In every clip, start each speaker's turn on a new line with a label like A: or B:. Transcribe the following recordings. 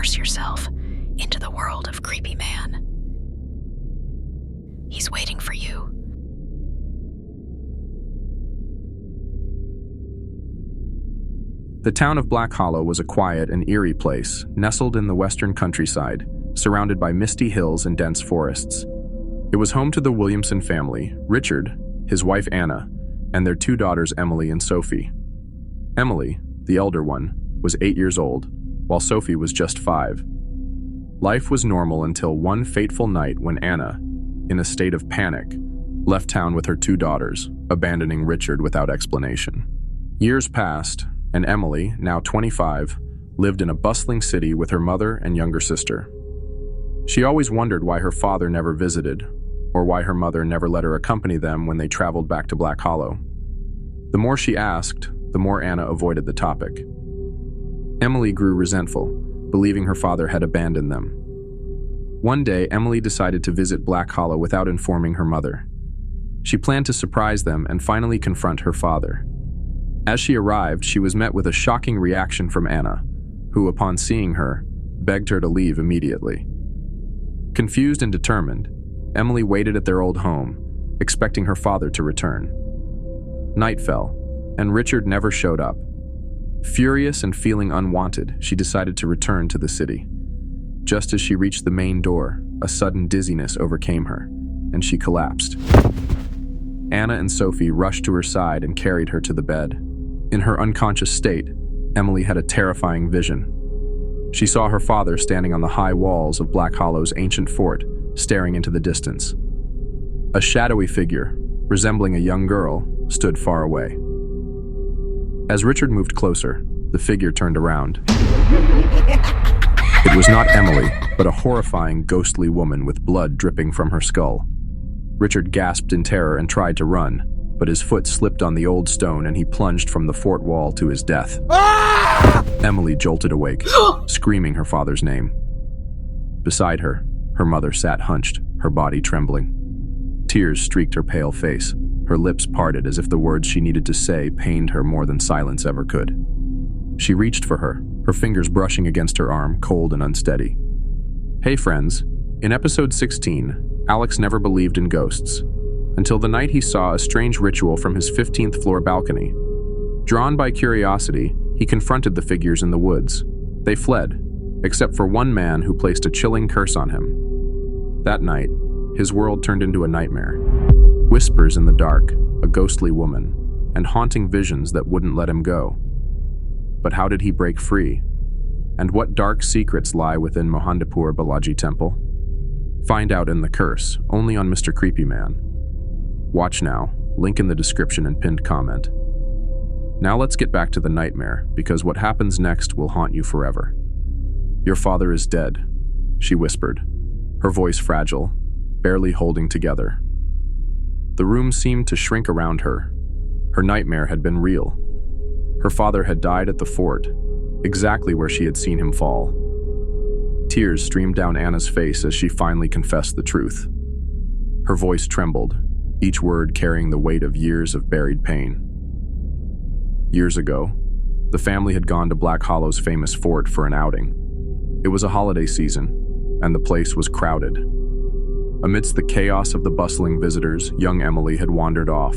A: immerse yourself into the world of Creepy Man. He's waiting for you.
B: The town of Black Hollow was a quiet and eerie place, nestled in the western countryside, surrounded by misty hills and dense forests. It was home to the Williamson family, Richard, his wife Anna, and their two daughters Emily and Sophie. Emily, the elder one, was 8 years old, while Sophie was just 5. Life was normal until one fateful night when Anna, in a state of panic, left town with her two daughters, abandoning Richard without explanation. Years passed, and Emily, now 25, lived in a bustling city with her mother and younger sister. She always wondered why her father never visited, or why her mother never let her accompany them when they traveled back to Black Hollow. The more she asked, the more Anna avoided the topic. Emily grew resentful, believing her father had abandoned them. One day, Emily decided to visit Black Hollow without informing her mother. She planned to surprise them and finally confront her father. As she arrived, she was met with a shocking reaction from Anna, who, upon seeing her, begged her to leave immediately. Confused and determined, Emily waited at their old home, expecting her father to return. Night fell, and Richard never showed up. Furious and feeling unwanted, she decided to return to the city. Just as she reached the main door, a sudden dizziness overcame her, and she collapsed. Anna and Sophie rushed to her side and carried her to the bed. In her unconscious state, Emily had a terrifying vision. She saw her father standing on the high walls of Black Hollow's ancient fort, staring into the distance. A shadowy figure, resembling a young girl, stood far away. As Richard moved closer, the figure turned around. It was not Emily, but a horrifying, ghostly woman with blood dripping from her skull. Richard gasped in terror and tried to run, but his foot slipped on the old stone and he plunged from the fort wall to his death. Emily jolted awake, screaming her father's name. Beside her, her mother sat hunched, her body trembling. Tears streaked her pale face, her lips parted as if the words she needed to say pained her more than silence ever could. She reached for her, her fingers brushing against her arm, cold and unsteady. Hey friends, in episode 16, Alex never believed in ghosts, until the night he saw a strange ritual from his 15th floor balcony. Drawn by curiosity, he confronted the figures in the woods. They fled, except for one man who placed a chilling curse on him. That night, his world turned into a nightmare. Whispers in the dark, a ghostly woman, and haunting visions that wouldn't let him go. But how did he break free? And what dark secrets lie within Mohandipur Balaji Temple? Find out in The Curse, only on Mr. Creepy Man. Watch now, link in the description and pinned comment. Now let's get back to the nightmare, because what happens next will haunt you forever. Your father is dead, she whispered, her voice fragile, barely holding together. The room seemed to shrink around her. Her nightmare had been real. Her father had died at the fort, exactly where she had seen him fall. Tears streamed down Anna's face as she finally confessed the truth. Her voice trembled, each word carrying the weight of years of buried pain. Years ago, the family had gone to Black Hollow's famous fort for an outing. It was a holiday season, and the place was crowded. Amidst the chaos of the bustling visitors, young Emily had wandered off.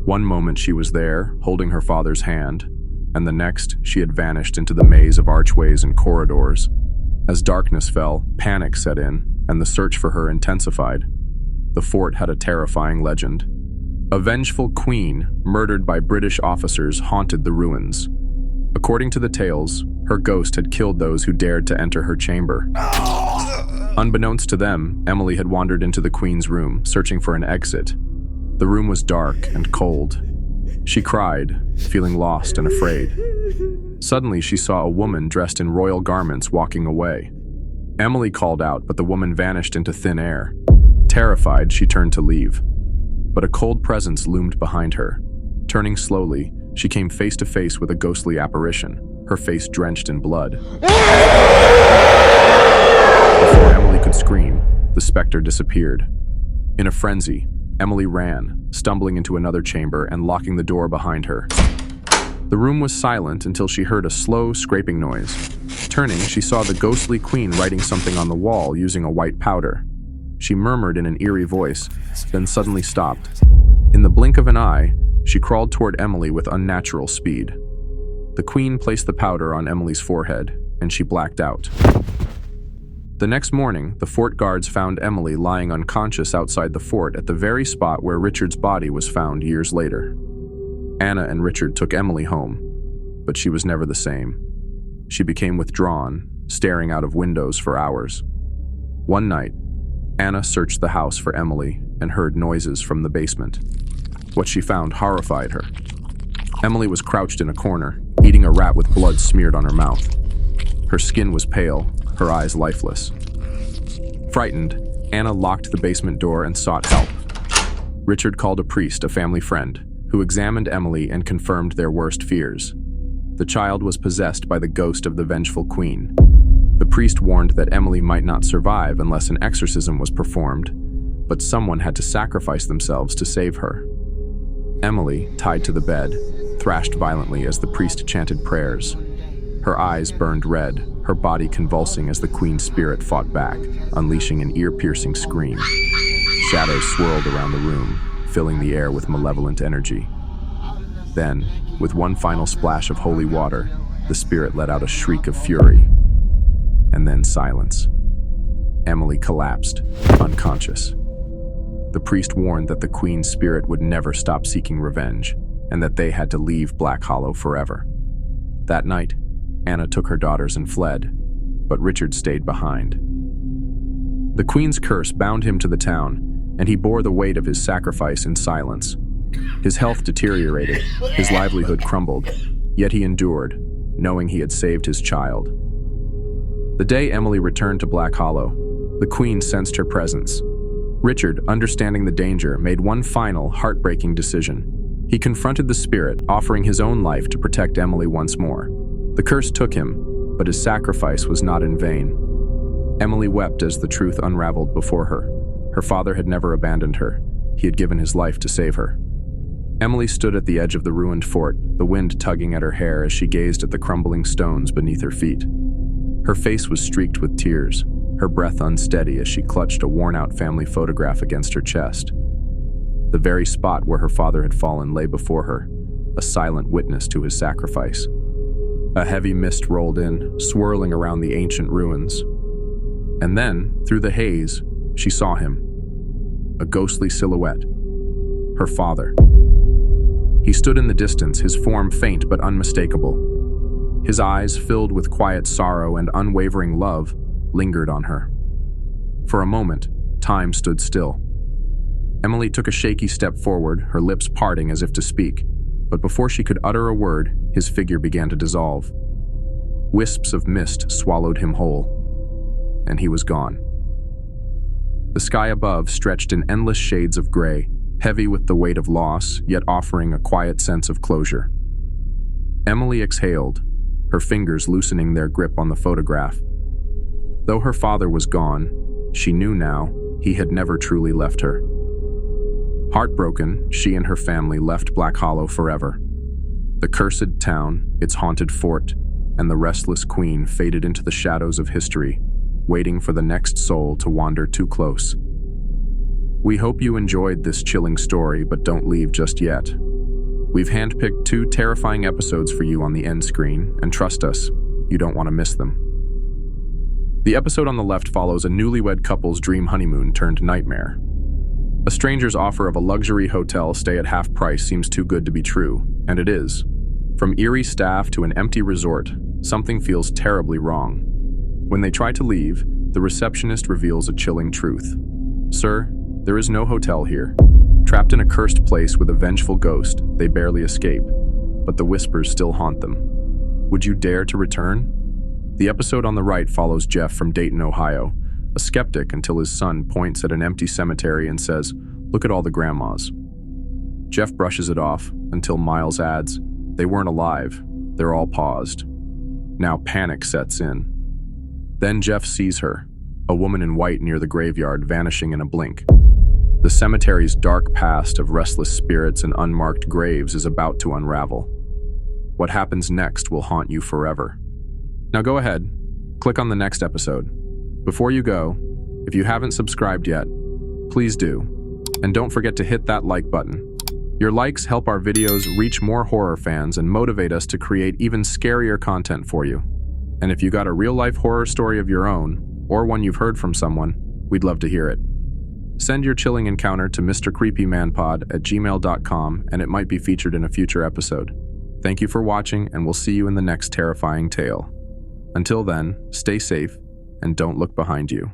B: One moment she was there, holding her father's hand, and the next she had vanished into the maze of archways and corridors. As darkness fell, panic set in, and the search for her intensified. The fort had a terrifying legend. A vengeful queen, murdered by British officers, haunted the ruins. According to the tales, her ghost had killed those who dared to enter her chamber. Unbeknownst to them, Emily had wandered into the queen's room, searching for an exit. The room was dark and cold. She cried, feeling lost and afraid. Suddenly, she saw a woman dressed in royal garments walking away. Emily called out, but the woman vanished into thin air. Terrified, she turned to leave. But a cold presence loomed behind her. Turning slowly, she came face to face with a ghostly apparition, her face drenched in blood. Before Emily could scream, the specter disappeared. In a frenzy, Emily ran, stumbling into another chamber and locking the door behind her. The room was silent until she heard a slow, scraping noise. Turning, she saw the ghostly queen writing something on the wall using a white powder. She murmured in an eerie voice, then suddenly stopped. In the blink of an eye, she crawled toward Emily with unnatural speed. The queen placed the powder on Emily's forehead, and she blacked out. The next morning, the fort guards found Emily lying unconscious outside the fort at the very spot where Richard's body was found years later. Anna and Richard took Emily home, but she was never the same. She became withdrawn, staring out of windows for hours. One night, Anna searched the house for Emily and heard noises from the basement. What she found horrified her. Emily was crouched in a corner, eating a rat with blood smeared on her mouth. Her skin was pale, her eyes lifeless. Frightened, Anna locked the basement door and sought help. Richard called a priest, a family friend, who examined Emily and confirmed their worst fears. The child was possessed by the ghost of the vengeful queen. The priest warned that Emily might not survive unless an exorcism was performed, but someone had to sacrifice themselves to save her. Emily, tied to the bed, thrashed violently as the priest chanted prayers. Her eyes burned red, her body convulsing as the queen's spirit fought back, unleashing an ear-piercing scream. Shadows swirled around the room, filling the air with malevolent energy. Then, with one final splash of holy water, the spirit let out a shriek of fury. And then silence. Emily collapsed, unconscious. The priest warned that the queen's spirit would never stop seeking revenge, and that they had to leave Black Hollow forever. That night, Anna took her daughters and fled, but Richard stayed behind. The queen's curse bound him to the town, and he bore the weight of his sacrifice in silence. His health deteriorated, his livelihood crumbled, yet he endured, knowing he had saved his child. The day Emily returned to Black Hollow, the queen sensed her presence. Richard, understanding the danger, made one final, heartbreaking decision. He confronted the spirit, offering his own life to protect Emily once more. The curse took him, but his sacrifice was not in vain. Emily wept as the truth unraveled before her. Her father had never abandoned her. He had given his life to save her. Emily stood at the edge of the ruined fort, the wind tugging at her hair as she gazed at the crumbling stones beneath her feet. Her face was streaked with tears, her breath unsteady as she clutched a worn-out family photograph against her chest. The very spot where her father had fallen lay before her, a silent witness to his sacrifice. A heavy mist rolled in, swirling around the ancient ruins. And then, through the haze, she saw him. A ghostly silhouette. Her father. He stood in the distance, his form faint but unmistakable. His eyes, filled with quiet sorrow and unwavering love, lingered on her. For a moment, time stood still. Emily took a shaky step forward, her lips parting as if to speak. But before she could utter a word, his figure began to dissolve. Wisps of mist swallowed him whole, and he was gone. The sky above stretched in endless shades of gray, heavy with the weight of loss, yet offering a quiet sense of closure. Emily exhaled, her fingers loosening their grip on the photograph. Though her father was gone, she knew now he had never truly left her. Heartbroken, she and her family left Black Hollow forever. The cursed town, its haunted fort, and the restless queen faded into the shadows of history, waiting for the next soul to wander too close. We hope you enjoyed this chilling story, but don't leave just yet. We've handpicked 2 terrifying episodes for you on the end screen, and trust us, you don't want to miss them. The episode on the left follows a newlywed couple's dream honeymoon turned nightmare. A stranger's offer of a luxury hotel stay at half price seems too good to be true, and it is. From eerie staff to an empty resort, something feels terribly wrong. When they try to leave, the receptionist reveals a chilling truth. Sir, there is no hotel here. Trapped in a cursed place with a vengeful ghost, they barely escape, but the whispers still haunt them. Would you dare to return? The episode on the right follows Jeff from Dayton, Ohio, a skeptic until his son points at an empty cemetery and says, "Look at all the grandmas." Jeff brushes it off until Miles adds, "They weren't alive. They're all paused." Now panic sets in. Then Jeff sees her, a woman in white near the graveyard, vanishing in a blink. The cemetery's dark past of restless spirits and unmarked graves is about to unravel. What happens next will haunt you forever. Now go ahead, click on the next episode. Before you go, if you haven't subscribed yet, please do. And don't forget to hit that like button. Your likes help our videos reach more horror fans and motivate us to create even scarier content for you. And if you got a real-life horror story of your own, or one you've heard from someone, we'd love to hear it. Send your chilling encounter to mrcreepymanpod@gmail.com and it might be featured in a future episode. Thank you for watching, and we'll see you in the next terrifying tale. Until then, stay safe and don't look behind you.